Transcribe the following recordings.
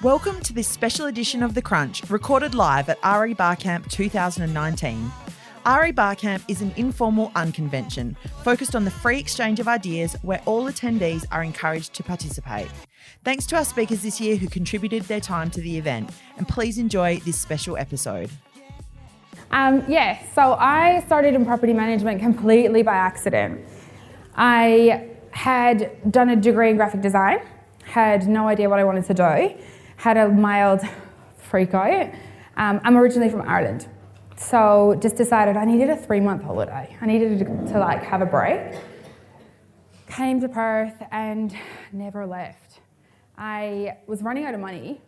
Welcome to this special edition of The Crunch, recorded live at REBar Camp 2019. REBar Camp is an informal unconvention focused on the free exchange of ideas where all attendees are encouraged to participate. Thanks to our speakers this year who contributed their time to the event, and please enjoy this special episode. So I started in property management completely by accident. I had done a degree in graphic design, had no idea what I wanted to do, had a mild freak out. I'm originally from Ireland, so just decided I needed a 3-month holiday. I needed to have a break. Came to Perth and never left. I was running out of money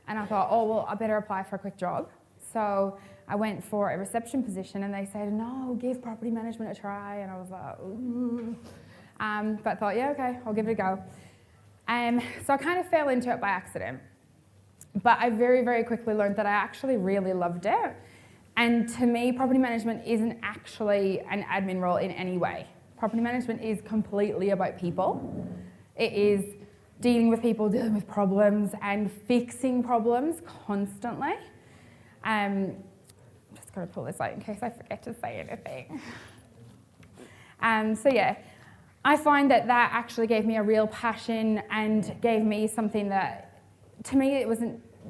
and I thought, I better apply for a quick job. So I went for a reception position and they said, no, give property management a try. And I was like, ooh. But I thought, yeah, okay, I'll give it a go. So I kind of fell into it by accident. But I very, very quickly learned that I actually really loved it. And to me, property management isn't actually an admin role in any way. Property management is completely about people. It is dealing with people, dealing with problems and fixing problems constantly. I'm just going to pull this out in case I forget to say anything. I find that actually gave me a real passion and gave me something that, to me,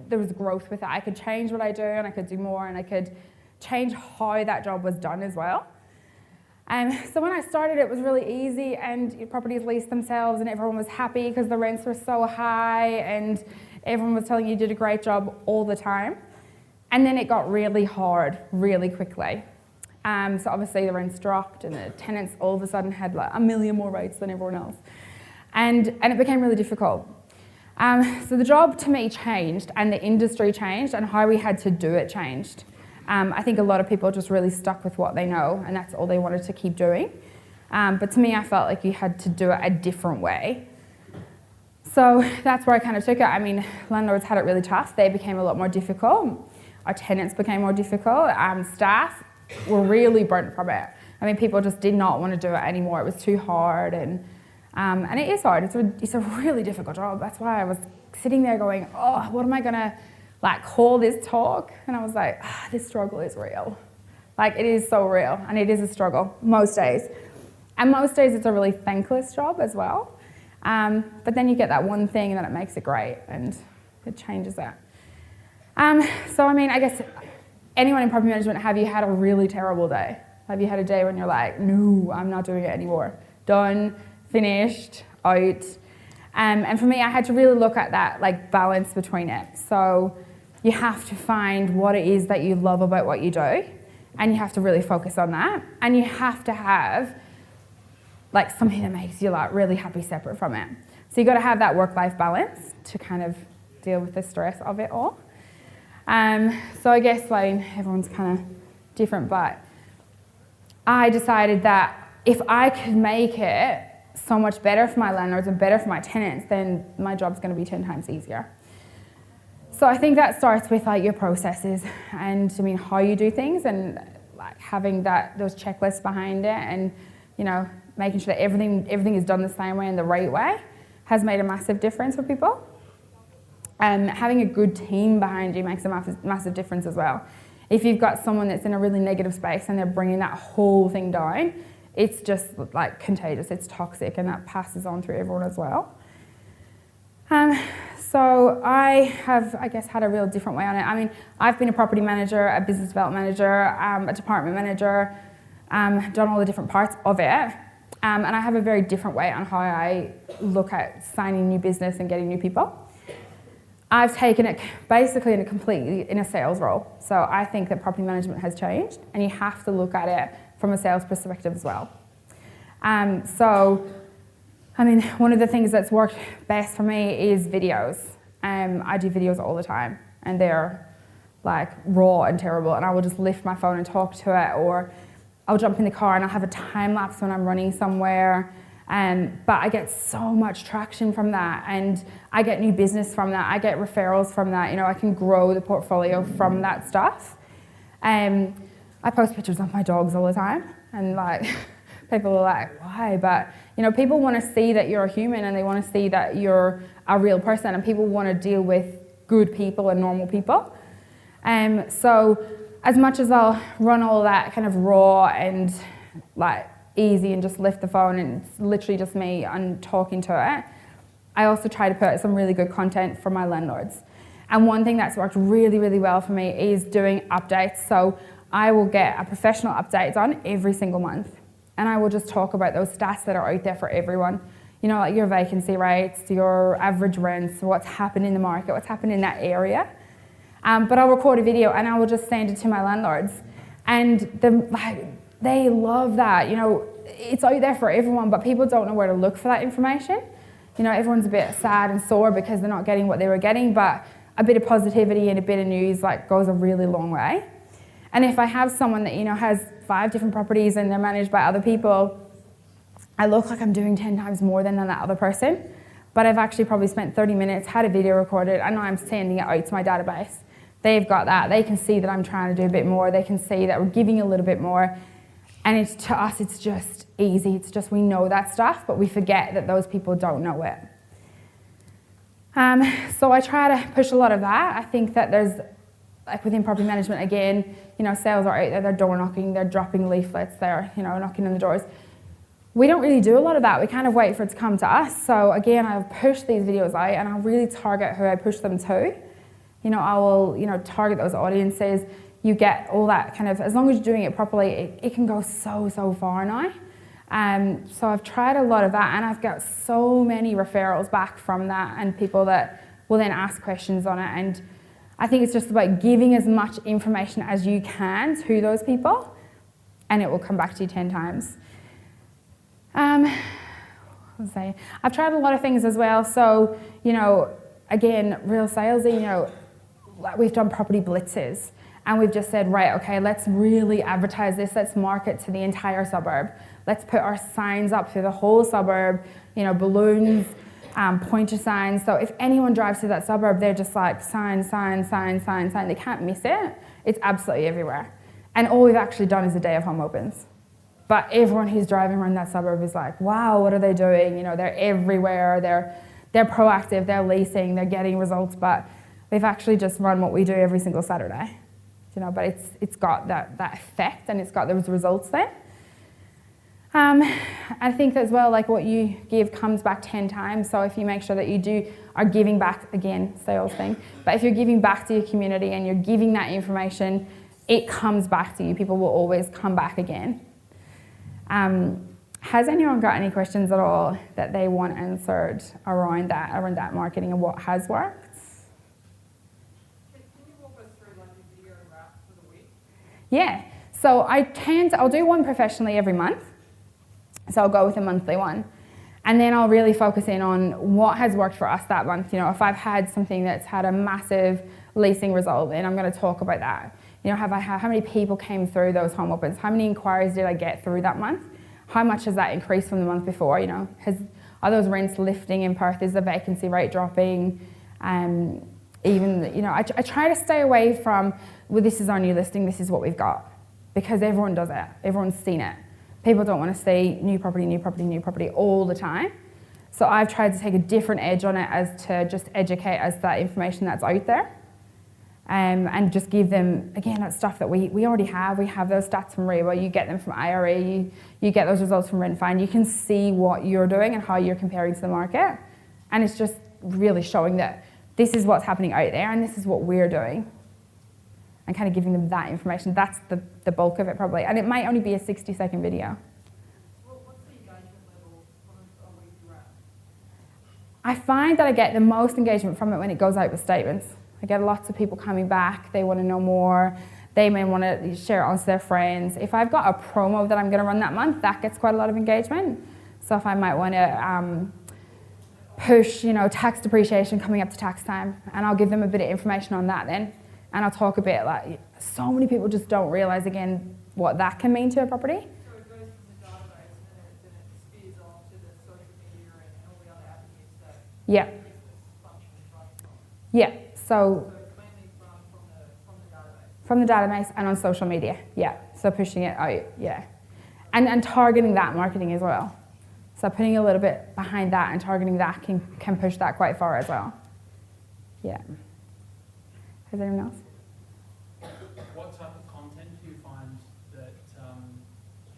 there was growth with it. I could change what I do and I could do more and I could change how that job was done as well. So when I started, it was really easy and properties leased themselves and everyone was happy because the rents were so high and everyone was telling you did a great job all the time. And then it got really hard really quickly. So obviously the rents dropped and the tenants all of a sudden had like a million more rates than everyone else. And it became really difficult. So the job to me changed and the industry changed and how we had to do it changed. I think a lot of people just really stuck with what they know and that's all they wanted to keep doing. But to me, I felt like you had to do it a different way. So that's where I kind of took it. I mean, landlords had it really tough. They became a lot more difficult. Our tenants became more difficult. Staff were really burnt from it. I mean, people just did not want to do it anymore. It was too hard and it is hard. It's a really difficult job. That's why I was sitting there going, what am I going to call this talk? And I was like, this struggle is real. It is so real and it is a struggle most days. And most days it's a really thankless job as well. But then you get that one thing and then it makes it great and it changes it. I guess anyone in property management, have you had a really terrible day? Have you had a day when you're like, no, I'm not doing it anymore. Done, finished, out. And for me, I had to really look at that balance between it. So you have to find what it is that you love about what you do, and you have to really focus on that. And you have to have something that makes you really happy separate from it. So you got to have that work-life balance to kind of deal with the stress of it all. So I guess everyone's kind of different, but I decided that if I could make it so much better for my landlords and better for my tenants, then my job's going to be 10 times easier. So I think that starts with your processes and how you do things and having those checklists behind it and making sure that everything is done the same way and the right way has made a massive difference for people. Having a good team behind you makes a massive difference as well. If you've got someone that's in a really negative space and they're bringing that whole thing down, it's just contagious, it's toxic, and that passes on through everyone as well. So I have, had a real different way on it. I've been a property manager, a business development manager, a department manager, done all the different parts of it. And I have a very different way on how I look at signing new business and getting new people. I've taken it basically in a sales role. So I think that property management has changed and you have to look at it from a sales perspective as well. One of the things that's worked best for me is videos. I do videos all the time and they're raw and terrible, and I will just lift my phone and talk to it, or I'll jump in the car and I'll have a time lapse when I'm running somewhere. But I get so much traction from that and I get new business from that. I get referrals from that. I can grow the portfolio from that stuff. I post pictures of my dogs all the time and people are like, why? But people want to see that you're a human and they want to see that you're a real person, and people want to deal with good people and normal people. So as much as I'll run all that kind of raw and like easy and just lift the phone and it's literally just me and talking to it, I also try to put some really good content for my landlords. And one thing that's worked really, really well for me is doing updates. So I will get a professional update on every single month. And I will just talk about those stats that are out there for everyone. You know, like your vacancy rates, your average rents, what's happened in the market, what's happened in that area. But I'll record a video and I will just send it to my landlords. And they love that. You know, it's out there for everyone, but people don't know where to look for that information. You know, everyone's a bit sad and sore because they're not getting what they were getting, but a bit of positivity and a bit of news like goes a really long way. And if I have someone that, you know, has 5 different properties and they're managed by other people, I look like I'm doing 10 times more than that other person, but I've actually probably spent 30 minutes, had a video recorded, and I'm sending it out to my database. They've got that. They can see that I'm trying to do a bit more. They can see that we're giving a little bit more. And it's, to us, it's just easy. It's just we know that stuff, but we forget that those people don't know it. So I try to push a lot of that. I think that there's, like within property management, again, you know, sales are out there, they're door knocking, they're dropping leaflets, they're, you know, knocking on the doors. We don't really do a lot of that. We kind of wait for it to come to us. So again, I'll push these videos out and I'll really target who I push them to. You know, I will, you know, target those audiences. You get all that kind of, as long as you're doing it properly, it can go so far now. So I've tried a lot of that and I've got so many referrals back from that and people that will then ask questions on it. And I think it's just about giving as much information as you can to those people and it will come back to you 10 times. I've tried a lot of things as well. So, you know, again, real salesy, you know, we've done property blitzes and we've just said, right, okay, let's really advertise this. Let's market to the entire suburb. Let's put our signs up through the whole suburb, you know, balloons, pointer signs. So if anyone drives to that suburb, they're just like sign. They can't miss it. It's absolutely everywhere. And all we've actually done is a day of home opens. But everyone who's driving around that suburb is like, wow, what are they doing? You know, they're everywhere. They're proactive, they're leasing, they're getting results. But we've actually just run what we do every single Saturday. You know, but it's got that effect and it's got those results there. I think as well, like what you give comes back 10 times. So if you make sure that you are giving back, again, sales thing, but if you're giving back to your community and you're giving that information, it comes back to you. People will always come back again. Has anyone got any questions at all that they want answered around that marketing and what has worked? Can you walk us through like a video wrap for the week? Yeah, so I'll do one professionally every month. So I'll go with a monthly one. And then I'll really focus in on what has worked for us that month. You know, if I've had something that's had a massive leasing result, then I'm going to talk about that. You know, how many people came through those home opens? How many inquiries did I get through that month? How much has that increased from the month before? You know, are those rents lifting in Perth? Is the vacancy rate dropping? Even, you know, I try to stay away from, well, this is our new listing, this is what we've got. Because everyone does it. Everyone's seen it. People don't want to see new property all the time. So I've tried to take a different edge on it as to just educate as that information that's out there. And just give them, again, that stuff that we already have. We have those stats from REBar, you get them from IRE, you get those results from Rent Find. You can see what you're doing and how you're comparing to the market. And it's just really showing that this is what's happening out there and this is what we're doing. And kind of giving them that information. That's the bulk of it probably. And it might only be a 60-second video. Well, what's the engagement level on a weekly wrap? I find that I get the most engagement from it when it goes out with statements. I get lots of people coming back, they want to know more, they may want to share it onto their friends. If I've got a promo that I'm going to run that month, that gets quite a lot of engagement. So if I might want to push, you know, tax depreciation coming up to tax time, and I'll give them a bit of information on that then. And I'll talk a bit, like, so many people just don't realise, again, what that can mean to a property. So it goes from the database and then it speeds off to the social media and all the other avenues that Yeah. the business functions from. Yeah, so So mainly from the database. from the database and on social media, yeah. So pushing it out, yeah. And targeting that marketing as well. So putting a little bit behind that and targeting that can push that quite far as well. Yeah. Has anyone else? What type of content do you find that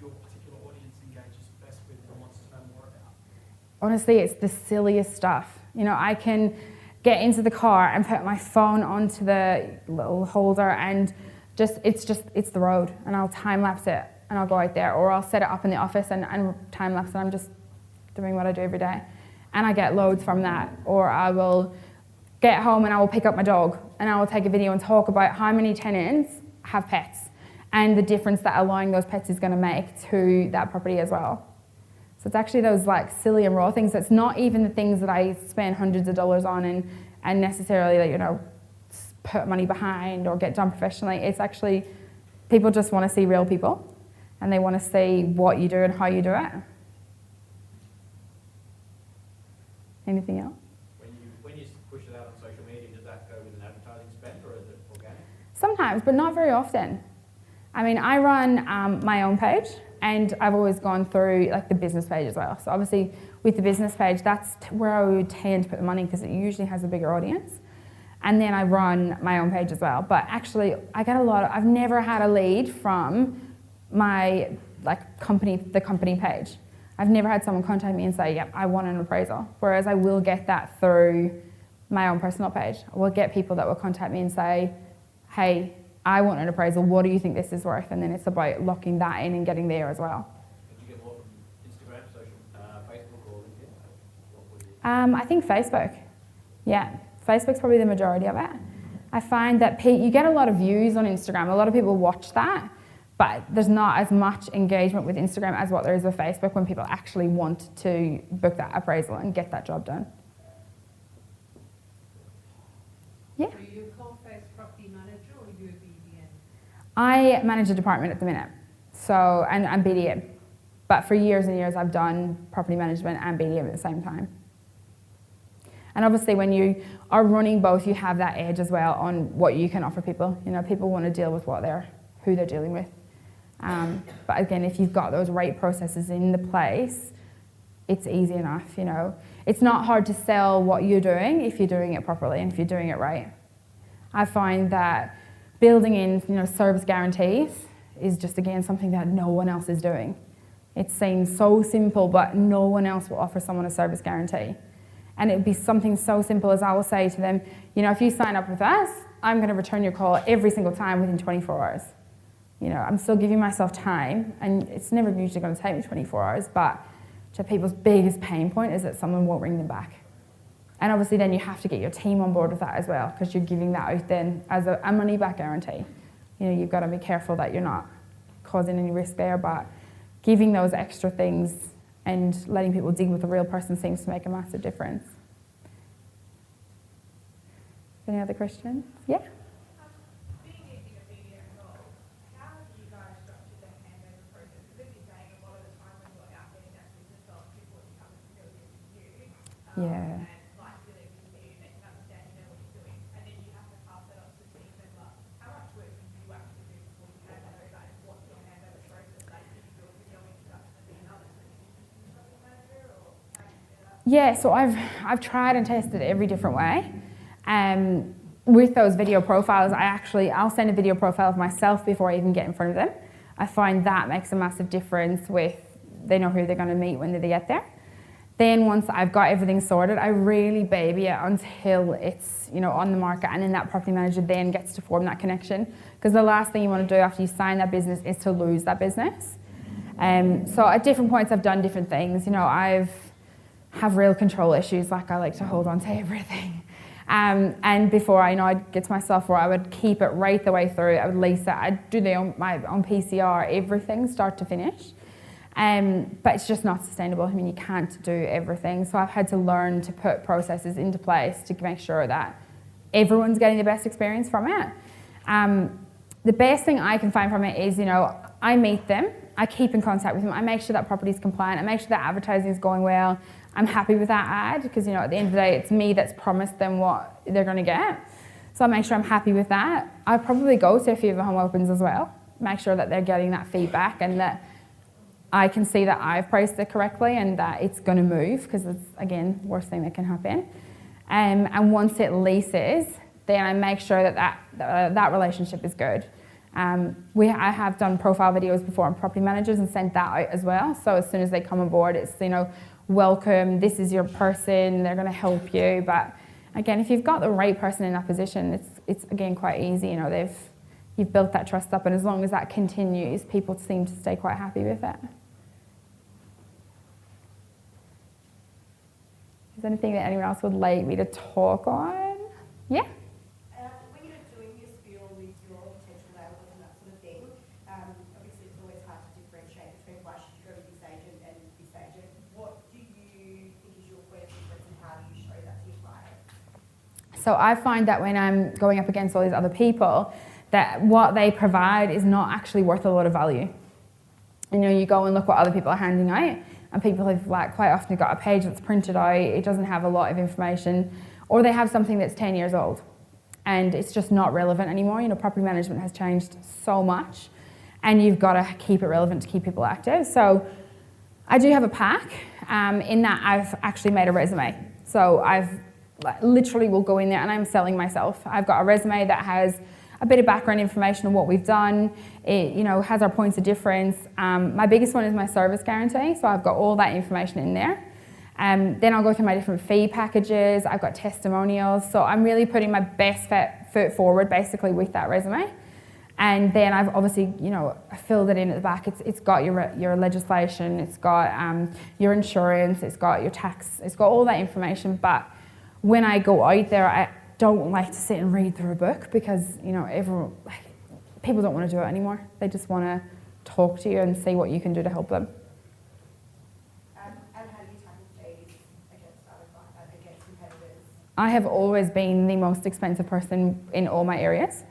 your particular audience engages best with and wants to know more about? Honestly, it's the silliest stuff. You know, I can get into the car and put my phone onto the little holder and it's the road, and I'll time lapse it and I'll go out there, or I'll set it up in the office and time lapse it. I'm just doing what I do every day, and I get loads from that. Or I will get home and I will pick up my dog and I will take a video and talk about how many tenants have pets and the difference that allowing those pets is going to make to that property as well. So it's actually those like silly and raw things. It's not even the things that I spend hundreds of dollars on and necessarily, like, you know, put money behind or get done professionally. It's actually, people just want to see real people and they want to see what you do and how you do it. Anything else? When you push it out on social media, does that go with an advertising spend or is it organic? Sometimes, but not very often. I mean, I run my own page, and I've always gone through like the business page as well. So obviously with the business page, that's where I would tend to put the money because it usually has a bigger audience. And then I run my own page as well. But actually, I've never had a lead from my the company page. I've never had someone contact me and say, yep, I want an appraisal. Whereas I will get that through my own personal page. I will get people that will contact me and say, hey, I want an appraisal. What do you think this is worth? And then it's about locking that in and getting there as well. Did you get more from Instagram, Facebook, or LinkedIn? I think Facebook. Yeah, Facebook's probably the majority of it. I find that you get a lot of views on Instagram. A lot of people watch that, but there's not as much engagement with Instagram as what there is with Facebook when people actually want to book that appraisal and get that job done. Yeah. So you're a coal-face property manager or you're a BDM? I manage a department at the minute, so and I'm BDM. But for years and years, I've done property management and BDM at the same time. And obviously, when you are running both, you have that edge as well on what you can offer people. You know, people want to deal with who they're dealing with. But again, if you've got those right processes in the place, it's easy enough. You know, it's not hard to sell what you're doing if you're doing it properly and if you're doing it right. I find that building in, service guarantees is just, again, something that no one else is doing. It seems so simple, but no one else will offer someone a service guarantee. And it would be something so simple as I will say to them, if you sign up with us, I'm going to return your call every single time within 24 hours. I'm still giving myself time, and it's never usually going to take me 24 hours, but people's biggest pain point is that someone won't ring them back. And obviously then you have to get your team on board with that as well, because you're giving that out then as a money back guarantee. You've got to be careful that you're not causing any risk there, but giving those extra things and letting people deal with a real person seems to make a massive difference. Any other questions? Yeah? Being in a BDM role, how do you guys structure the handover process? Because you're saying a lot of the time when you're out there in that business role, people are becoming familiar with you. Yeah. And like dealing with you, they can understand what you're doing. And then you have to pass that on to the team member. How much work do you actually do before you hand that over? And what's your handover process? Like, do you do a video introduction and then another property manager, or how do you do that? Yeah, so I've tried and tested every different way. With those video profiles, I'll send a video profile of myself before I even get in front of them. I find that makes a massive difference they know who they're going to meet when they get there. Then once I've got everything sorted, I really baby it until it's on the market, and then that property manager then gets to form that connection. Because the last thing you want to do after you sign that business is to lose that business. So at different points I've done different things. I have real control issues, like I like to hold on to everything. And before I'd get to myself where I would keep it right the way through. I would lease it. I'd do my own PCR, everything, start to finish. But it's just not sustainable. I mean, you can't do everything. So I've had to learn to put processes into place to make sure that everyone's getting the best experience from it. The best thing I can find from it is, I meet them. I keep in contact with them. I make sure that property is compliant. I make sure that advertising is going well. I'm happy with that ad because, at the end of the day, it's me that's promised them what they're going to get. So I make sure I'm happy with that. I probably go to a few of the home opens as well, make sure that they're getting that feedback and that I can see that I've priced it correctly and that it's going to move, because it's, again, worst thing that can happen. And once it leases, then I make sure that relationship is good. I have done profile videos before on property managers and sent that out as well. So as soon as they come on board, it's, welcome, this is your person, they're going to help you. But again, if you've got the right person in that position, it's again quite easy. You've built that trust up, and as long as that continues, people seem to stay quite happy with it. Is there anything that anyone else would like me to talk on? Yeah? When you're doing your spiel with your potential landlords and that sort of thing, obviously it's always hard to differentiate between why should you go to this agent and this agent. What do you think is your point of difference, and how do you show that to your clients? So I find that when I'm going up against all these other people, that what they provide is not actually worth a lot of value. You go and look what other people are handing out, and people have quite often got a page that's printed out, it doesn't have a lot of information, or they have something that's 10 years old and it's just not relevant anymore. Property management has changed so much, and you've got to keep it relevant to keep people active. So I do have a pack in that I've actually made a resume. So I've literally will go in there and I'm selling myself. I've got a resume that has a bit of background information on what we've done. It has our points of difference. My biggest one is my service guarantee, so I've got all that information in there. Then I'll go through my different fee packages. I've got testimonials, so I'm really putting my best foot forward basically with that resume. And then I've obviously, I filled it in at the back. It's got your legislation, it's got your insurance, it's got your tax, it's got all that information. But when I go out there, I don't like to sit and read through a book, because people don't want to do it anymore. They just want to talk to you and see what you can do to help them. And how do you tackle fees against competitors? I have always been the most expensive person in all my areas,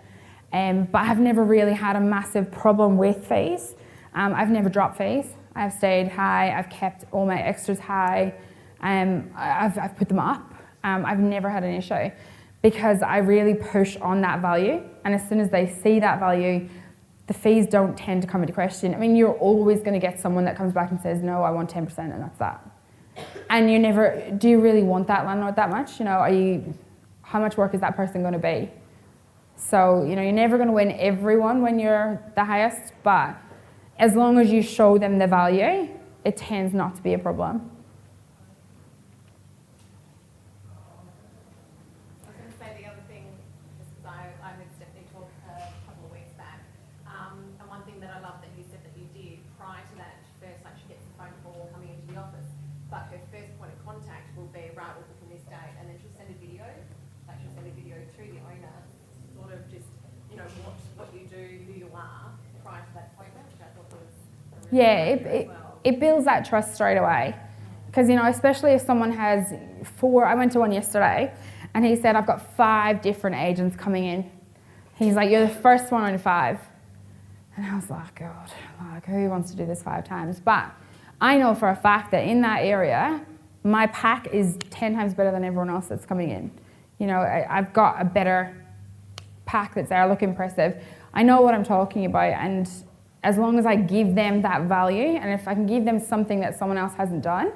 but I've never really had a massive problem with fees. I've never dropped fees. I've stayed high. I've kept all my extras high. I've put them up. I've never had an issue, because I really push on that value, and as soon as they see that value, the fees don't tend to come into question. You're always going to get someone that comes back and says, no, I want 10%, and that's that. And do you really want that landlord that much? How much work is that person going to be? So, you're never going to win everyone when you're the highest, but as long as you show them the value, it tends not to be a problem. I heard Stephanie talk a couple of weeks back, and one thing that I love that you said that you did prior to that, first she gets a phone call coming into the office, but her first point of contact will be, right, we'll book on this date, and then she'll send a video, to the owner, sort of just, what you do, who you are, prior to that appointment, which I thought was it builds that trust straight away. Because, especially if someone has I went to one yesterday, and he said, I've got 5 different agents coming in. He's like, you're the first one on 5. And I was like, God, who wants to do this 5 times? But I know for a fact that in that area, my pack is 10 times better than everyone else that's coming in. I've got a better pack that's there, look impressive. I know what I'm talking about, and as long as I give them that value, and if I can give them something that someone else hasn't done,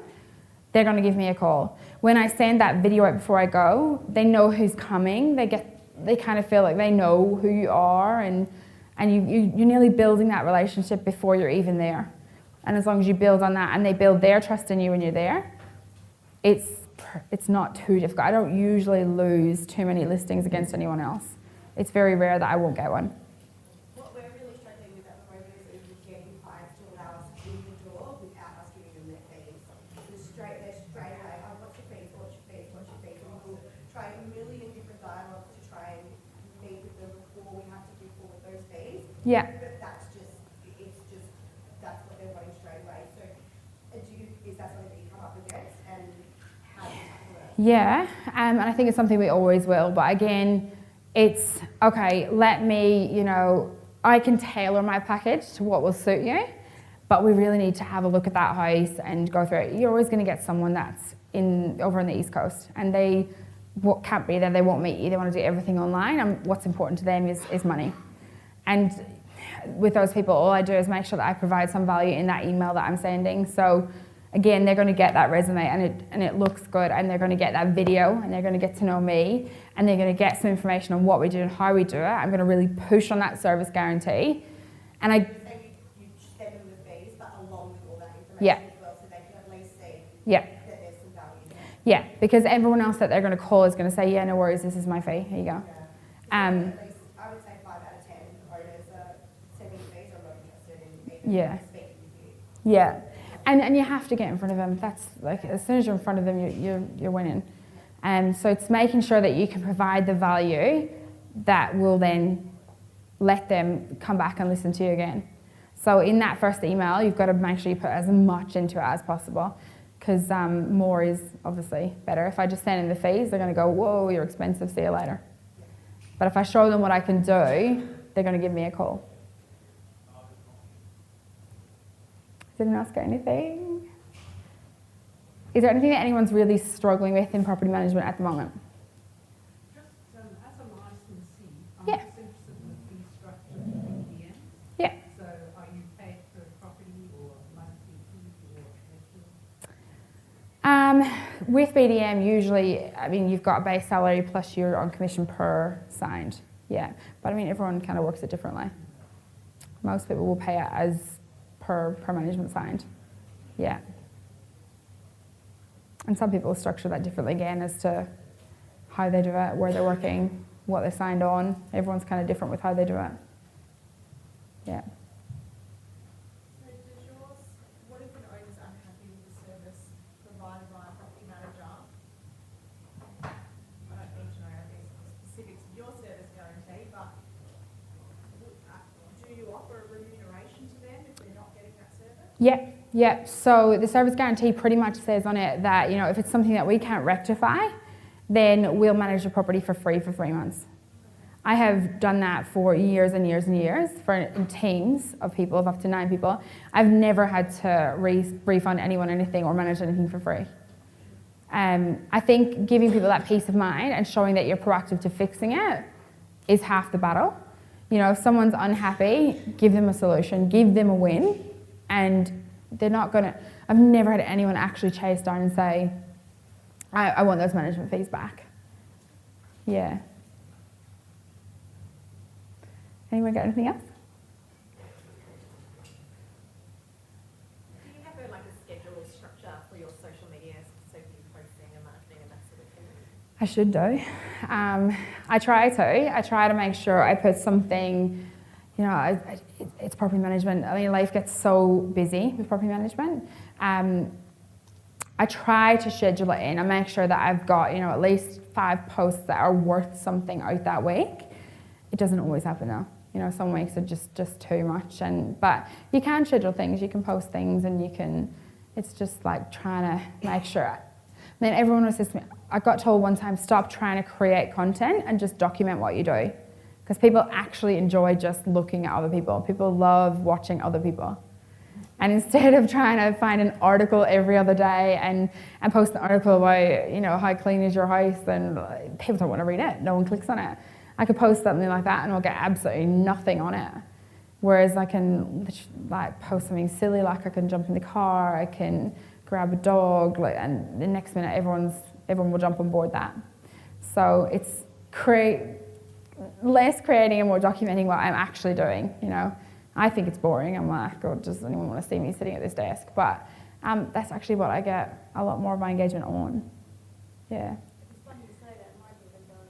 they're going to give me a call. When I send that video out before I go, they know who's coming. They kind of feel like they know who you are, and you're nearly building that relationship before you're even there. And as long as you build on that, and they build their trust in you when you're there, it's not too difficult. I don't usually lose too many listings against anyone else. It's very rare that I won't get one. What we're really struggling with at the moment is getting clients to allow us in the door without us giving them their fees. They're straight away, what's your fees, what's your fees, what's your fees? And we'll try a million different dialogues to try and meet with them before we have to give forward those fees. Yeah. But that's what they're wanting straight away. So is that something that you come up against, and how do you tackle it? Yeah, and I think it's something we always will, but again, it's, okay, I can tailor my package to what will suit you, but we really need to have a look at that house and go through it. You're always going to get someone that's over on the East Coast, and they can't be there, they won't meet you, they want to do everything online, and what's important to them is money. And with those people, all I do is make sure that I provide some value in that email that I'm sending. So again, they're going to get that resume and it looks good, and they're going to get that video, and they're going to get to know me, and they're going to get some information on what we do and how we do it. I'm going to really push on that service guarantee. And So you send them the fees, but along with all that information Yeah. as well, so they can at least see yeah, that there's some value there. yeah, because everyone else that they're going to call is going to say, yeah, no worries, this is my fee, here you go. At least, I would say 5 out of 10 owners are sending fees or not interested in even Yeah. speaking with you. Yeah, and you have to get in front of them. That's like, as soon as you're in front of them, you're winning. And so it's making sure that you can provide the value that will then let them come back and listen to you again. So in that first email, you've got to make sure you put as much into it as possible, because more is obviously better. If I just send in the fees, they're going to go, whoa, you're expensive, see you later. But if I show them what I can do, they're going to give me a call. Did anyone else get anything? Is there anything that anyone's really struggling with in property management at the moment? Just as a licensee, Yeah. I'm just interested in the fee structure for BDM. Yeah. So are you paid per property or monthly fee or With BDM, usually, I mean, you've got a base salary plus you're on commission per signed. Yeah. But I mean, everyone kind of works it differently. Most people will pay it as per management signed. Yeah. And some people structure that differently again as to how they do it, where they're working, what they're signed on. Everyone's kind of different with how they do it. Yeah. So does yours, what if an owner's unhappy with the service provided by a property manager? I don't need to know, I guess, the specifics of your service guarantee, but do you offer a remuneration to them if they're not getting that service? Yeah, yeah. So the service guarantee pretty much says on it that, you know, if it's something that we can't rectify, then we'll manage the property for free for 3 months. I have done that for years and years and years for teams of people, of up to 9 people. I've never had to refund anyone anything or manage anything for free. I think giving people that peace of mind and showing that you're proactive to fixing it is half the battle. You know, if someone's unhappy, give them a solution, give them a win, and they're not going to... I've never had anyone actually chase down and say, I want those management fees back. Yeah. Anyone got anything else? Do you have a schedule or structure for your social media, so you posting and marketing and that sort of thing? I should do. I try to make sure I put something, you know, it's property management. I mean, life gets so busy with property management. I try to schedule it in. I make sure that I've got, you know, at least 5 posts that are worth something out that week. It doesn't always happen though. You know, some weeks are just too much. But you can schedule things, you can post things, and you can, it's just like trying to make sure. And then everyone always says to me, I got told one time, stop trying to create content and just document what you do. Because people actually enjoy just looking at other people. People love watching other people. And instead of trying to find an article every other day and post an article about, you know, how clean is your house, then people don't want to read it. No one clicks on it. I could post something like that and I'll get absolutely nothing on it. Whereas I can like post something silly, like I can jump in the car, I can grab a dog, and the next minute everyone will jump on board that. So it's less creating and more documenting what I'm actually doing, you know. I think it's boring. I'm like, oh, does anyone want to see me sitting at this desk? But that's actually what I get a lot more of my engagement on. Yeah. It's funny you say that, my daughter does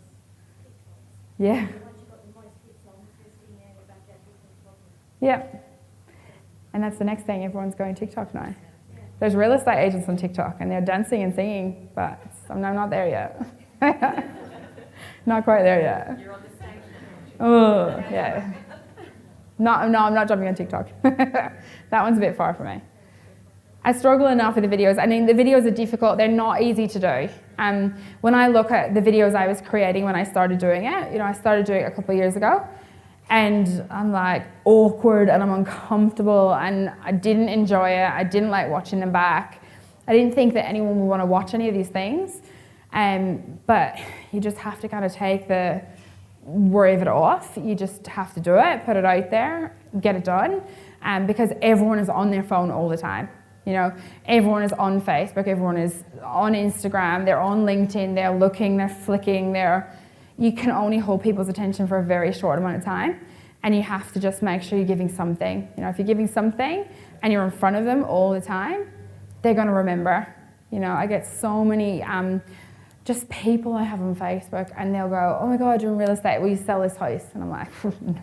TikToks. Yeah. The ones you've got the most hits on, first thing there, we're back at TikTok. Yeah. And that's the next thing, everyone's going TikTok now. There's real estate agents on TikTok and they're dancing and singing, but I'm not there yet. Not quite there yet. You're on the stage. Oh, yeah. No, I'm not jumping on TikTok. That one's a bit far for me. I struggle enough with the videos. I mean, the videos are difficult. They're not easy to do. When I look at the videos I was creating when I started doing it, you know, I started doing it a couple of years ago, and I'm like awkward and I'm uncomfortable and I didn't enjoy it. I didn't like watching them back. I didn't think that anyone would want to watch any of these things. But you just have to kind of take the worry of it off. You just have to do it, put it out there, get it done, because everyone is on their phone all the time. You know, everyone is on Facebook, everyone is on Instagram, they're on LinkedIn, they're looking, they're flicking, you can only hold people's attention for a very short amount of time, and you have to just make sure you're giving something. You know, if you're giving something and you're in front of them all the time, they're going to remember. You know, I get so many just people I have on Facebook, and they'll go, oh my God, you're in real estate, will you sell this house? And I'm like,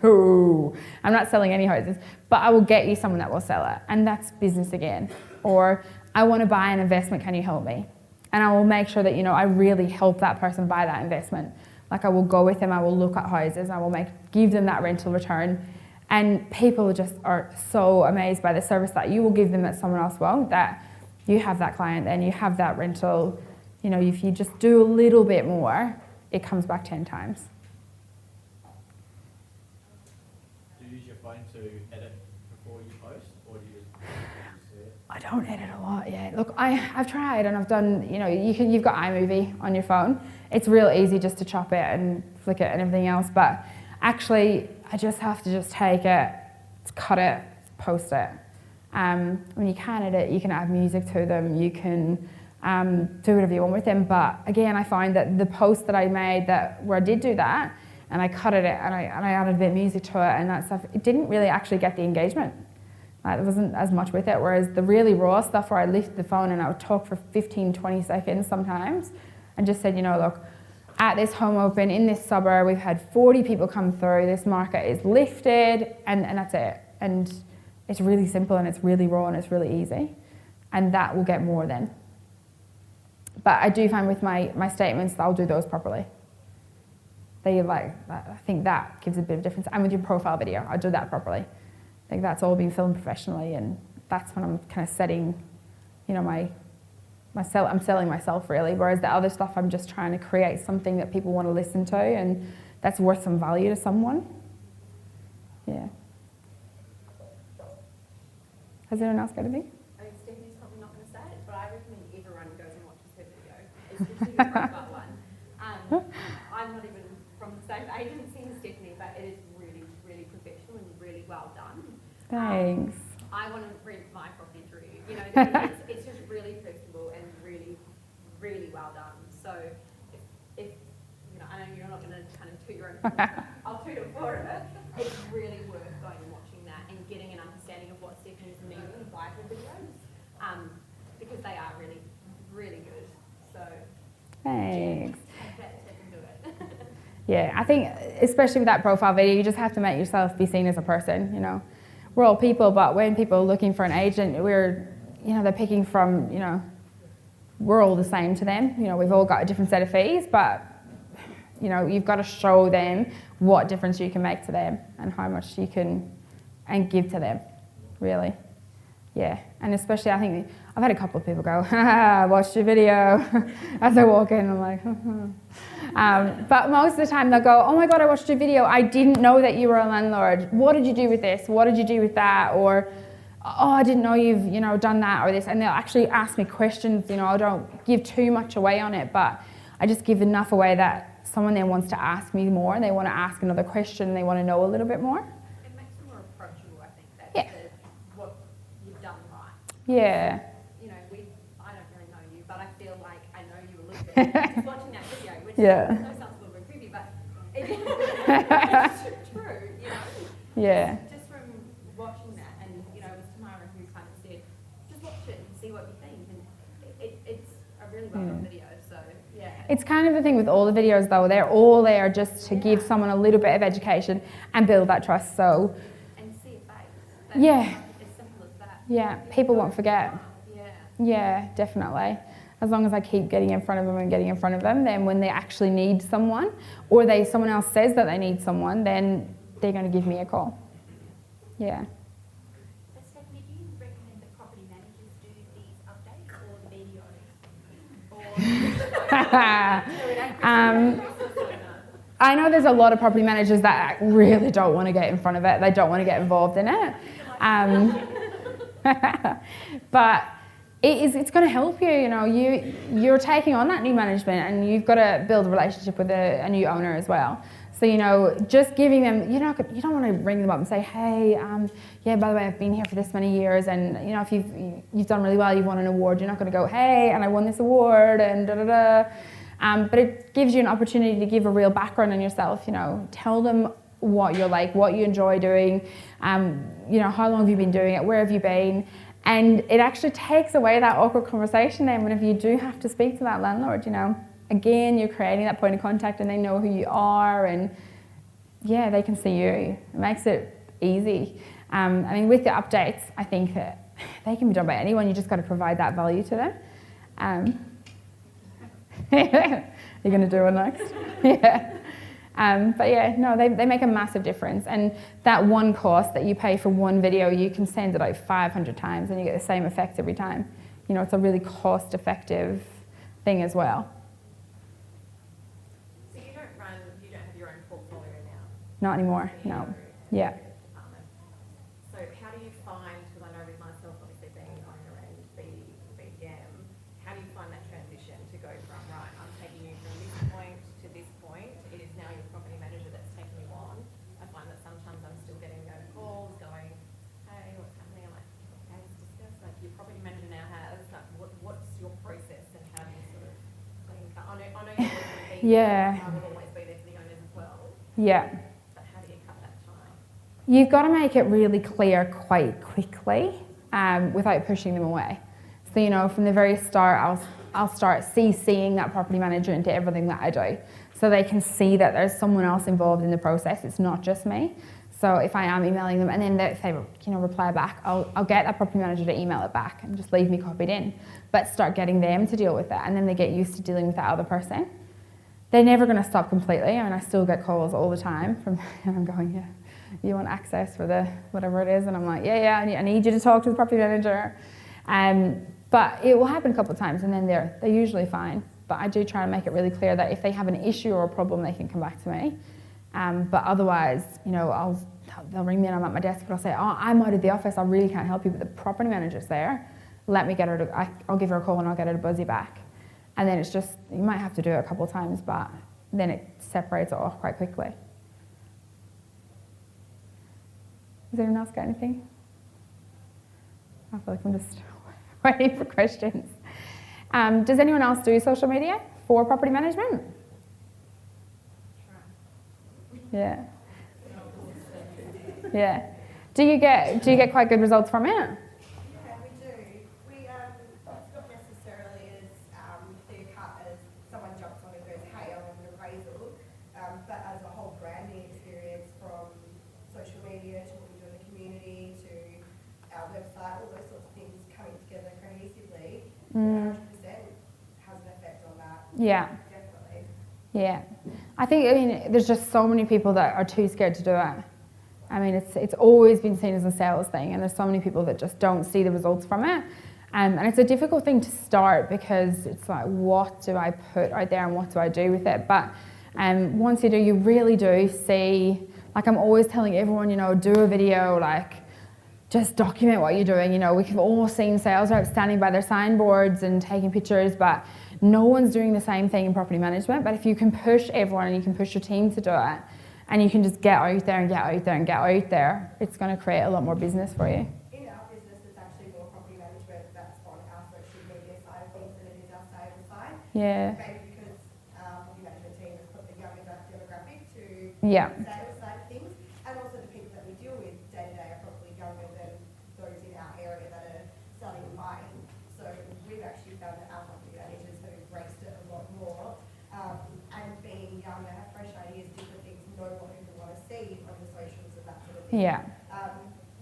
no, I'm not selling any houses, but I will get you someone that will sell it. And that's business again. Or I want to buy an investment, can you help me? And I will make sure that, you know, I really help that person buy that investment. Like I will go with them, I will look at houses, I will give them that rental return. And people just are so amazed by the service that you will give them that someone else won't, that you have that client and you have that rental. You know, if you just do a little bit more, it comes back 10 times. Do you use your phone to edit before you post, or do you just see it? I don't edit a lot yet. Look, I've tried and I've done, you know, you've got iMovie on your phone. It's real easy just to chop it and flick it and everything else, but actually I just have to just take it, cut it, post it. When you can edit, you can add music to them, you can do whatever you want with them, but again, I find that the post that I made where I did do that, and I cut it and I added a bit of music to it and that stuff, it didn't really actually get the engagement. There wasn't as much with it, whereas the really raw stuff where I lifted the phone and I would talk for 15, 20 seconds sometimes and just said, you know, look, at this home open in this suburb, we've had 40 people come through, this market is lifted, and that's it. And it's really simple and it's really raw and it's really easy. And that will get more then. But I do find with my statements, I'll do those properly. I think that gives a bit of difference. And with your profile video, I'll do that properly. I think that's all being filmed professionally, and that's when I'm kind of setting, you know, I'm selling myself really, whereas the other stuff I'm just trying to create something that people want to listen to and that's worth some value to someone. Yeah. Has anyone else got anything? I mean, Stephanie's probably not going to say it, but I recommend everyone goes and watches her video, especially the profile one. I'm not even from the same agency as Stephanie, but it is really, really professional and really well done. Thanks. I want to rent my property through you. You know, it's just really personable and really, really well done. So if you know, I know you're not going to kind of toot your own horn, but I'll toot it for it. It's really worth going and watching that and getting an understanding of what Stephanie's meaning by her videos, because they are really, really good. So Thanks. take that tip and do it. Yeah, I think especially with that profile video, you just have to make yourself be seen as a person, you know. We're all people, but when people are looking for an agent, they're picking from, you know, we're all the same to them. You know, we've all got a different set of fees, but, you know, you've got to show them what difference you can make to them and how much you can and give to them, really. Yeah, and especially I think I've had a couple of people go, I watched your video as I walk in. I'm like, but most of the time they'll go, oh my God, I watched your video. I didn't know that you were a landlord. What did you do with this? What did you do with that? Or, oh, I didn't know you've, you know, done that or this. And they'll actually ask me questions. You know, I don't give too much away on it, but I just give enough away that someone then wants to ask me more and they want to ask another question and they want to know a little bit more. It makes it more approachable, I think. That's Yeah. what you've done right. Yeah. You know, I don't really know you, but I feel like I know you a little bit. Just watching that video, which Yeah. I know sounds a little bit creepy, but it's true, you know. Yeah. Just from watching that, and you know, it was Tamara who kind of said, just watch it and see what you think, and it's a really well done video. So yeah. It's kind of the thing with all the videos though, they're all there just to give someone a little bit of education and build that trust. So And see it face. Yeah. As simple as that. yeah, people won't forget. Yeah. Yeah, definitely. As long as I keep getting in front of them and getting in front of them, then when they actually need someone or someone else says that they need someone, then they're going to give me a call. Yeah. So Stephanie, do you recommend that property managers do these updates or the videos? I know there's a lot of property managers that really don't want to get in front of it. They don't want to get involved in it. But it's going to help you. You know, you're taking on that new management and you've got to build a relationship with a new owner as well. So, you know, just giving them, you don't want to ring them up and say, hey, yeah, by the way, I've been here for this many years, and, you know, if you've done really well, you've won an award, you're not going to go, hey, and I won this award, and da-da-da. But it gives you an opportunity to give a real background on yourself, you know, tell them what you're like, what you enjoy doing, you know, how long have you been doing it, where have you been, and it actually takes away that awkward conversation then whenever you do have to speak to that landlord, you know. Again, you're creating that point of contact and they know who you are, and yeah, they can see you. It makes it easy. I mean, with the updates, I think that they can be done by anyone. You just got to provide that value to them. You're going to do it next? Yeah. But yeah, no, they make a massive difference. And that one cost that you pay for one video, you can send it out 500 times and you get the same effect every time. You know, it's a really cost-effective thing as well. Not anymore, no. Yeah. So how do you find, because I know with myself obviously being owner and BDM, how do you find that transition to go from, right, I'm taking you from this point to this point, it is now your property manager that's taking you on. I find that sometimes I'm still getting calls going, hey, what's happening? I'm like, okay, let's discuss. Like your property manager now has, like, what's your process and how do you sort of link up? I know you're always going to be Yeah. I will always be there for the owners as well. Yeah. You've got to make it really clear quite quickly without pushing them away. So, you know, from the very start, I'll start CCing that property manager into everything that I do, so they can see that there's someone else involved in the process. It's not just me. So if I am emailing them and then if they, you know, reply back, I'll get that property manager to email it back and just leave me copied in. But start getting them to deal with it, and then they get used to dealing with that other person. They're never going to stop completely. I mean, I still get calls all the time from, and I'm going, yeah, you want access for the whatever it is, and I'm like, yeah, I need you to talk to the property manager. But it will happen a couple of times, and then they're usually fine. But I do try to make it really clear that if they have an issue or a problem, they can come back to me. But otherwise, you know, they'll ring me and I'm at my desk, but I'll say, oh, I'm out of the office, I really can't help you, but the property manager's there. Let me get her to, I'll give her a call and I'll get her to buzz you back. And then it's just, you might have to do it a couple of times, but then it separates it off quite quickly. Does anyone else got anything? I feel like I'm just waiting for questions. Does anyone else do social media for property management? Yeah. Yeah. Do you get quite good results from it? Yeah, we do. It's not necessarily as clear cut as someone jumps on and goes, hey, I want an appraisal, but as a whole branding experience from social media to what we do in the community to our website, all those sorts of things coming together cohesively, 100% has an effect on that. Yeah. Definitely. Yeah. I mean, there's just so many people that are too scared to do it. I mean, it's always been seen as a sales thing, and there's so many people that just don't see the results from it. And it's a difficult thing to start because it's like, what do I put out there and what do I do with it? But once you do, you really do see, like I'm always telling everyone, you know, do a video, like just document what you're doing. You know, we've all seen sales reps standing by their signboards and taking pictures, but no one's doing the same thing in property management. But if you can push everyone and you can push your team to do it, and you can just get out there and get out there and get out there, it's going to create a lot more business for you. In our business, it's actually more property management that's on our social media side of things than it is our sales side. Yeah. Maybe because property management team has put the younger demographic to Yeah. the sales side of things, and also the people that we deal with day to day are probably younger than those in our area that are selling and buying. So we've actually found that our property managers have embraced it a lot more, and being younger, have fresh ideas, different things, know what people want to see on the socials and that sort of thing. Yeah.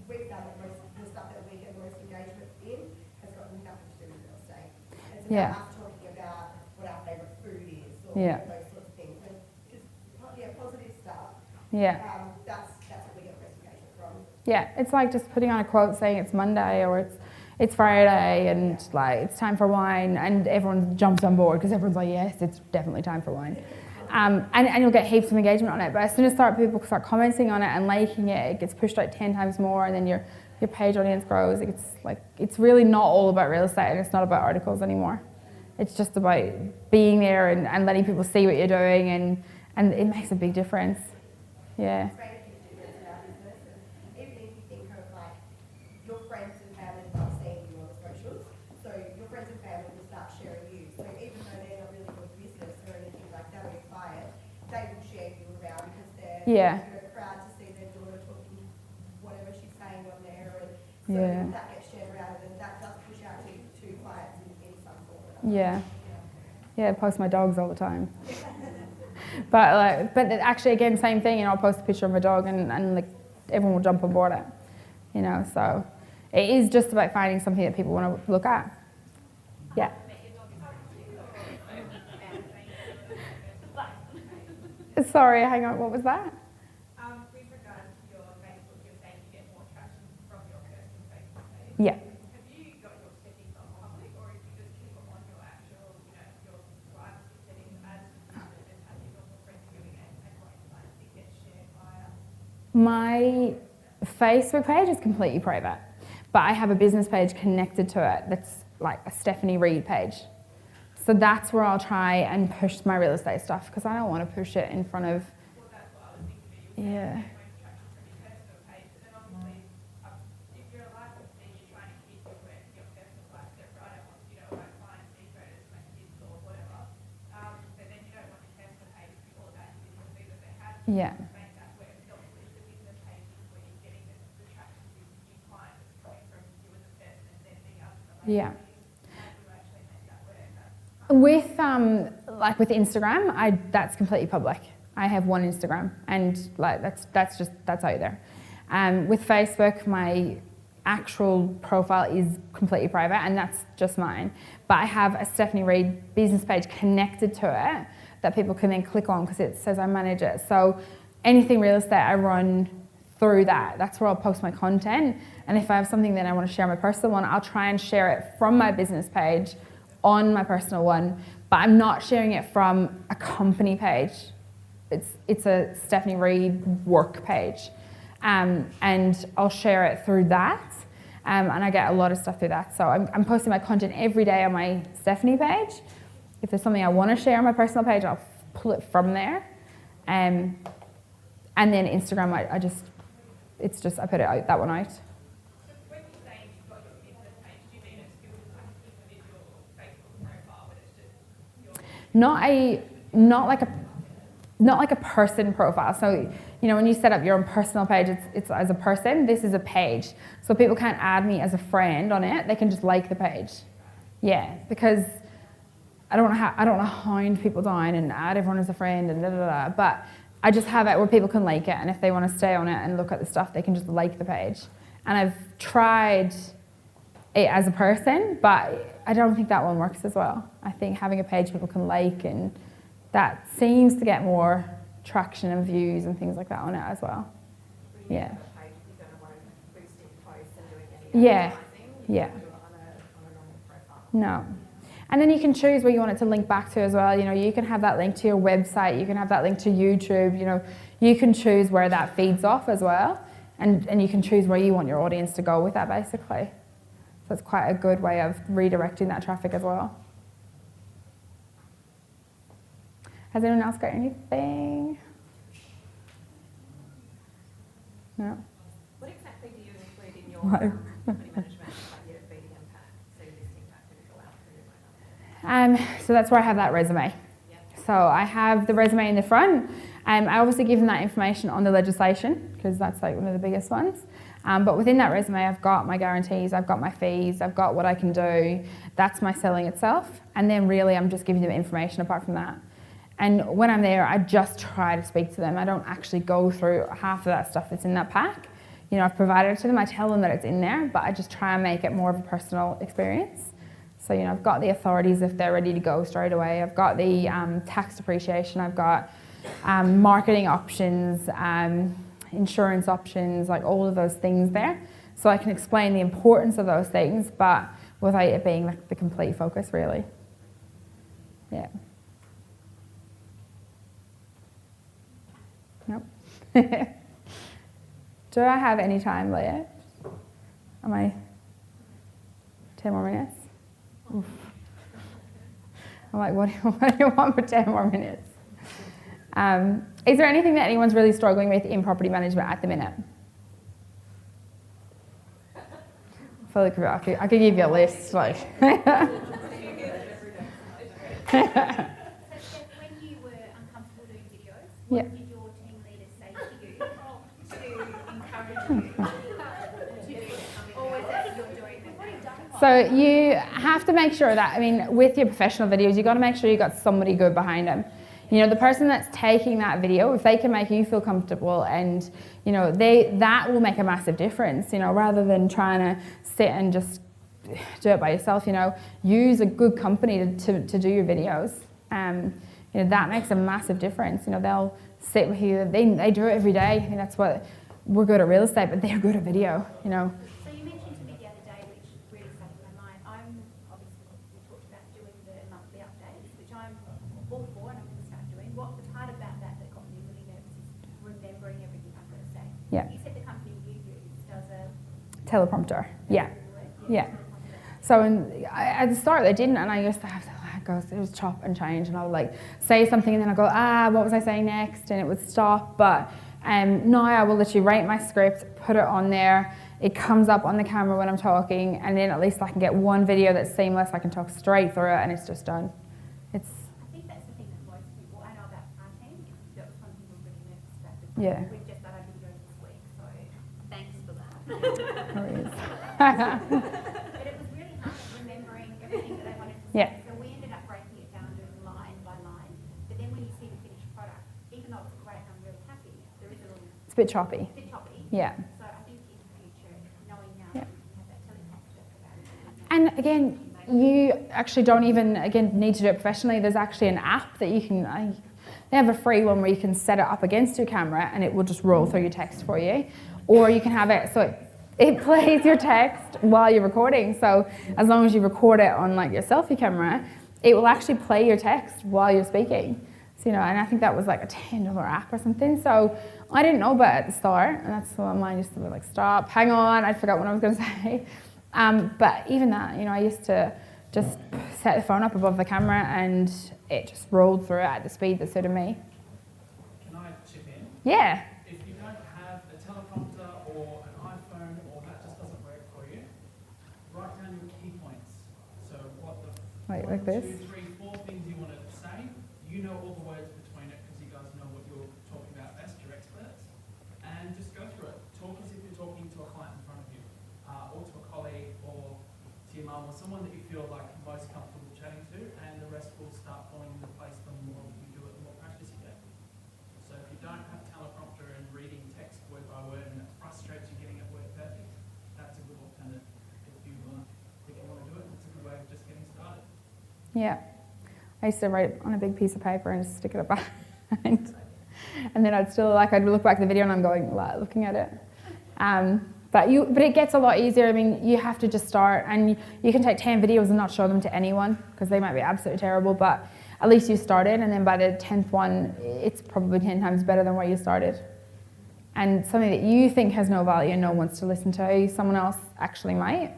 We've found that most of the stuff that we get most engagement in has got nothing to do with real estate. It's about Yeah. us talking about what our favourite food is or Yeah. those sorts of things. And just positive stuff. Yeah. That's what we get most engagement from. Yeah. It's like just putting on a quote saying it's Monday or it's Friday and like it's time for wine, and everyone jumps on board because everyone's like, yes, it's definitely time for wine. And you'll get heaps of engagement on it. But as soon as people start commenting on it and liking it, it gets pushed out 10 times more, and then your page audience grows. It's really not all about real estate, and it's not about articles anymore. It's just about being there and letting people see what you're doing And it makes a big difference. Yeah. It's made a huge difference in our business. And even if you think of like your friends and family start seeing you on the socials, so your friends and family will start sharing you. So even though they're not really good business or anything like that or client, they will share you around because they're Yeah. proud to see their daughter talking whatever she's saying on there, and so Yeah. that gets shared around, and that does push out to clients in some form. Yeah. Yeah, I post my dogs all the time. But actually, again, same thing. I'll post a picture of my dog, and like everyone will jump on board it. So it is just about finding something that people want to look at. Yeah. Sorry, hang on. What was that? With regards to your Facebook, you're saying you get more traction from your personal Facebook page. Yeah. Have you got your settings on public, or if you just keep them on your actual, your privacy settings as and have you got your friends doing it and what like it gets shared via? My Facebook page is completely private, but I have a business page connected to it that's like a Stephanie Reid page. So that's where I'll try and push my real estate stuff because I don't want to push it in front of. Well, that's what I was thinking. You Yeah. most traction from your personal page, but then obviously, if you're a licensee, you're trying to keep your personal life separate. I don't want like clients, photos, my kids, or whatever. But then you don't want your personal page to be all about your business either. So how do you Yeah. make that work? Because obviously, the business page is where you're getting the traction with new clients coming from you as a person and then being able to relate. Yeah. How do you actually make that work? With Instagram, that's completely public. I have one Instagram, and like that's out there. With Facebook, my actual profile is completely private, and that's just mine. But I have a Stephanie Reid business page connected to it that people can then click on because it says I manage it. So anything real estate I run through that. That's where I'll post my content. And if I have something that I want to share on my personal one, I'll try and share it from my business page on my personal one, but I'm not sharing it from a company page. It's a Stephanie Reid work page. And I'll share it through that. And I get a lot of stuff through that. So I'm posting my content every day on my Stephanie page. If there's something I want to share on my personal page, I'll pull it from there. And then Instagram, I put it out, that one out. When you're saying you've got your business page, do you mean it's still like an individual Facebook profile, but it's just Not like a person profile. So, when you set up your own personal page, it's as a person. This is a page. So people can't add me as a friend on it. They can just like the page. Yeah, because I don't want to hound people down and add everyone as a friend and da da da. But I just have it where people can like it, and if they want to stay on it and look at the stuff, they can just like the page. And I've tried it as a person, but I don't think that one works as well. I think having a page people can like, and that seems to get more traction and views and things like that on it as well. Yeah. Yeah. Yeah. No. And then you can choose where you want it to link back to as well. You can have that link to your website, you can have that link to YouTube, you can choose where that feeds off as well. And you can choose where you want your audience to go with that basically. So it's quite a good way of redirecting that traffic as well. Has anyone else got anything? No? What exactly do you include in your property management, like your BD impact, so your listing pack and go out through So that's where I have that resume. Yep. So I have the resume in the front. I obviously give them that information on the legislation because that's like one of the biggest ones. But within that resume, I've got my guarantees, I've got my fees, I've got what I can do. That's my selling itself. And then really I'm just giving them information apart from that. And when I'm there, I just try to speak to them. I don't actually go through half of that stuff that's in that pack. I've provided it to them, I tell them that it's in there, but I just try and make it more of a personal experience. So, I've got the authorities if they're ready to go straight away. I've got the tax depreciation, I've got marketing options, insurance options, like all of those things there. So I can explain the importance of those things, but without it being like the complete focus, really. Yeah. Nope. Do I have any time left? Am I 10 more minutes? Oof. I'm like, what do you want for 10 more minutes? Is there anything that anyone's really struggling with in property management at the minute? I feel like I could give you a list. Like. So Steph, when you were uncomfortable doing videos, what Yeah. did your team leader say to you to encourage you to do it? Or was it you're doing it? So you have to make sure that, I mean, with your professional videos, you got to make sure you got somebody good behind them. You know, the person that's taking that video, if they can make you feel comfortable and, you know, that will make a massive difference, you know, rather than trying to sit and just do it by yourself, you know, use a good company to do your videos. You know, that makes a massive difference. You know, they'll sit with you, they do it every day. I mean, that's what, we're good at real estate, but they're good at video, you know. So you mentioned to me the other day, which really stuck in my mind, I'm obviously, we talked about doing the monthly updates, which I'm all for and I'm going to start doing. What the part about that got me really nervous is remembering everything I've got to say. Yeah. You said the company you use does a Teleprompter, yeah. Yeah. So at the start they didn't, and I used to have to it was chop and change, and I would like say something and then I go, what was I saying next? And it would stop. But now I will literally write my script, put it on there. It comes up on the camera when I'm talking, and then at least I can get one video that's seamless. I can talk straight through it, and it's just done. I think that's the thing that most people, I know about our team, that was one thing we're really nervous about. Yeah. We've just done our video this week, so thanks for that. But it was really hard remembering everything that they wanted to say. Yeah. So we ended up breaking it down to line by line. But then when you see the finished product, even though it's great and I'm really happy, there is a little It's a bit choppy. bit choppy. Yeah. So I think in the future, knowing now Yeah. that you have that teleprompter about it. And again, you actually don't even need to do it professionally. There's actually an app that you can, they have a free one where you can set it up against your camera and it will just roll through your text for you. Or you can have it so it plays your text while you're recording. So as long as you record it on like your selfie camera, it will actually play your text while you're speaking. So, you know, and I think that was like a $10 app or something. So I didn't know about it at the start, and that's why mine used to be like, stop, hang on, I forgot what I was going to say. But even that, you know, I used to just set the phone up above the camera and it just rolled through it at the speed that suited me. Can I chip in? Yeah. If you don't have a teleprompter or an iPhone or that just doesn't work for you, write down your key points. So what the Like one, this? 2, 3, 4 things you want to say. You know all the words between it because you guys know what you're talking about best, you're experts. And just go through it. Talk as if you're talking to a client in front of you, or to a colleague, or to your mum, or someone that you feel like most comfortable chatting to, and the rest will start falling into place the more you do it, the more practice you get. So if you don't have teleprompter and reading text word by word and it frustrates you getting it word perfect, that's a good alternative. If you want to do it, it's a good way of just getting started. Yeah. I used to write it on a big piece of paper and just stick it up behind. And then I'd look back at the video and I'm going, looking at it. But it gets a lot easier. I mean, you have to just start, and you can take 10 videos and not show them to anyone because they might be absolutely terrible, but at least you started, and then by the 10th one, it's probably 10 times better than where you started. And something that you think has no value and no one wants to listen to, someone else actually might.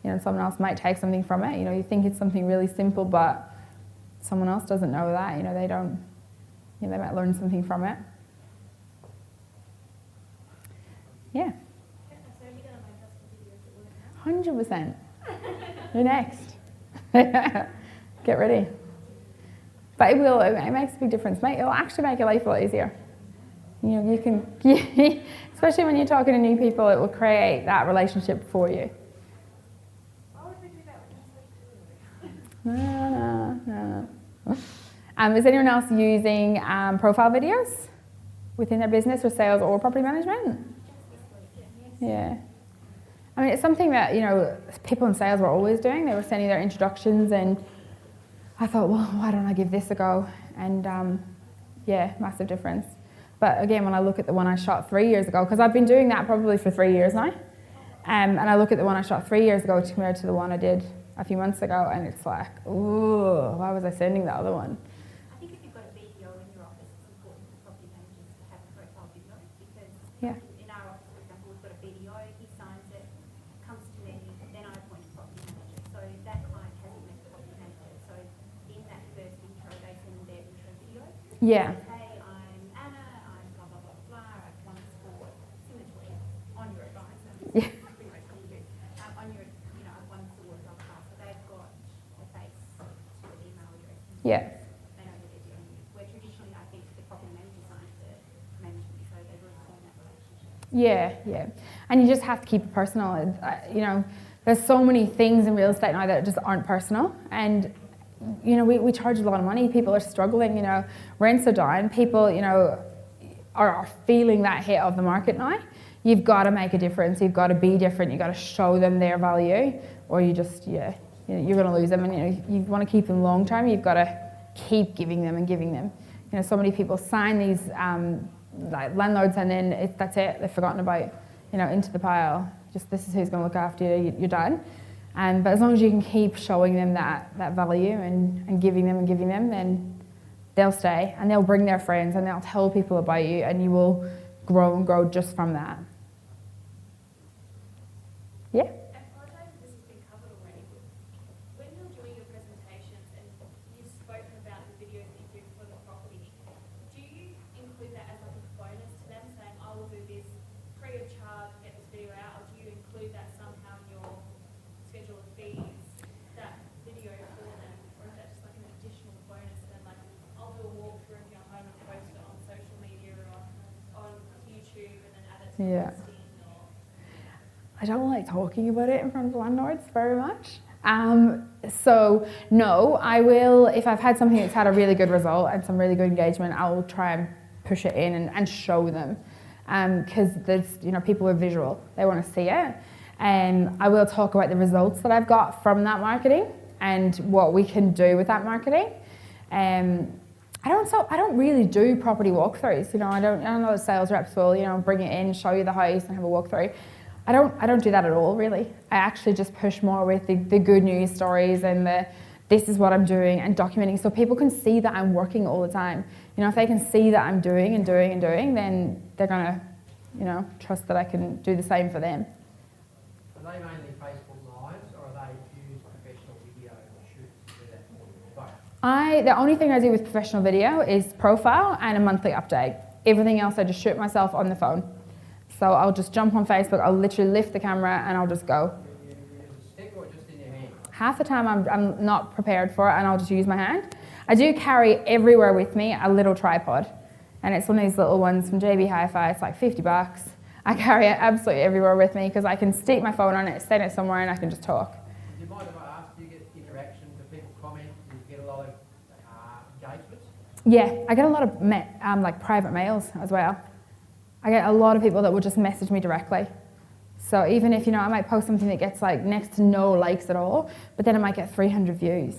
You know, someone else might take something from it. You know, you think it's something really simple, but someone else doesn't know that. You know, they don't, you know, they might learn something from it. Yeah. So have you done my custom videos that work now? 100%. You're next. Get ready. But it makes a big difference. It'll actually make your life a lot easier. You know, you can, especially when you're talking to new people, it will create that relationship for you. Why would we do that when you're supposed to do it? No. Is anyone else using profile videos within their business or sales or property management? Yeah. I mean, it's something that, you know, people in sales were always doing. They were sending their introductions, and I thought, well, why don't I give this a go? And yeah, massive difference. But again, when I look at the one I shot 3 years ago, because I've been doing that probably for 3 years now, and I look at the one I shot 3 years ago compared to the one I did a few months ago, and it's like, ooh, why was I sending the other one? I think if you've got a video in your office, it's important for property managers to have a profile video because Yeah. in our office, for example, we've got a video, he signs it, comes to me, then I appoint a property manager. So that client hasn't met the property manager. So in that first intro, they send their intro video. Yeah. Hey, Yeah. And you just have to keep it personal. You know, there's so many things in real estate now that just aren't personal. And, you know, we charge a lot of money. People are struggling, you know, rents are down. People, you know, are feeling that hit of the market now. You've got to make a difference. You've got to be different. You've got to show them their value, or you just, you're going to lose them. And, you know, you want to keep them long term, you've got to keep giving them and giving them. You know, so many people sign these like landlords, and then that's it. They've forgotten about, you know, into the pile. Just this is who's going to look after you. You're done. But as long as you can keep showing them that value and giving them, then they'll stay and they'll bring their friends and they'll tell people about you, and you will grow and grow just from that. Yeah. I apologise if this has been covered already, but when you're doing your presentations and you've spoken about the videos that you do for the property, do you include that as like a bonus to them, saying, I will do this free of charge, get this video out, or do you include that somehow in your schedule of fees, that video for them, or is that just like an additional bonus and like, I'll do a walkthrough of your home and post it on social media or on YouTube and then add it to the listing? I don't like talking about it in front of landlords very much. So no, I will, if I've had something that's had a really good result and some really good engagement, I will try and push it in and show them. Because there's, you know, people are visual, they want to see it. I will talk about the results that I've got from that marketing and what we can do with that marketing. I don't really do property walkthroughs. You know, I don't know the sales reps will, you know, bring it in, show you the house and have a walkthrough. I don't do that at all, really. I actually just push more with the good news stories and this is what I'm doing and documenting, so people can see that I'm working all the time. You know, if they can see that I'm doing and doing and doing, then they're gonna, you know, trust that I can do the same for them. Are they mainly Facebook Lives, or are they use professional video shoots to do that? Both. The only thing I do with professional video is profile and a monthly update. Everything else I just shoot myself on the phone. So I'll just jump on Facebook, I'll literally lift the camera and I'll just go. You use a stick or just in your hand? Half the time I'm not prepared for it and I'll just use my hand. I do carry everywhere with me a little tripod, and it's one of these little ones from JB Hi-Fi. It's like $50. I carry it absolutely everywhere with me because I can stick my phone on it, stand it somewhere, and I can just talk. Do you mind if I ask, do you get interaction? Do people comment? Do you get a lot of engagements? Yeah, I get a lot of like private mails as well. I get a lot of people that will just message me directly. So even if, you know, I might post something that gets like next to no likes at all, but then it might get 300 views.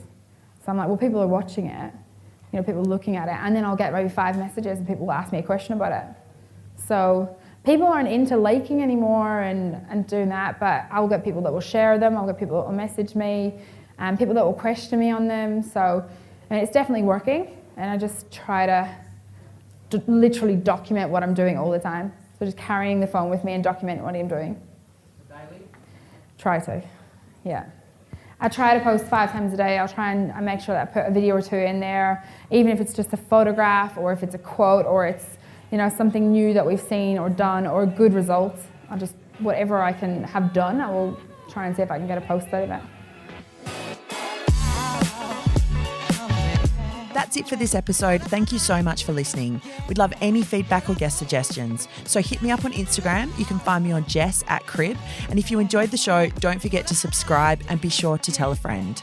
So I'm like, well, people are watching it, you know, people are looking at it, and then I'll get maybe 5 messages and people will ask me a question about it. So people aren't into liking anymore and doing that, but I'll get people that will share them, I'll get people that will message me, and people that will question me on them. So, and it's definitely working, and I just try to literally document what I'm doing all the time. So just carrying the phone with me and documenting what I'm doing. Daily? Try to, yeah. I try to post 5 times a day. I'll try and make sure that I put a video or 2 in there, even if it's just a photograph or if it's a quote or it's, you know, something new that we've seen or done or good results. I'll just, whatever I can have done, I will try and see if I can get a post out of it. That's it for this episode. Thank you so much for listening. We'd love any feedback or guest suggestions. So hit me up on Instagram. You can find me on Jess @Crib. And if you enjoyed the show, don't forget to subscribe and be sure to tell a friend.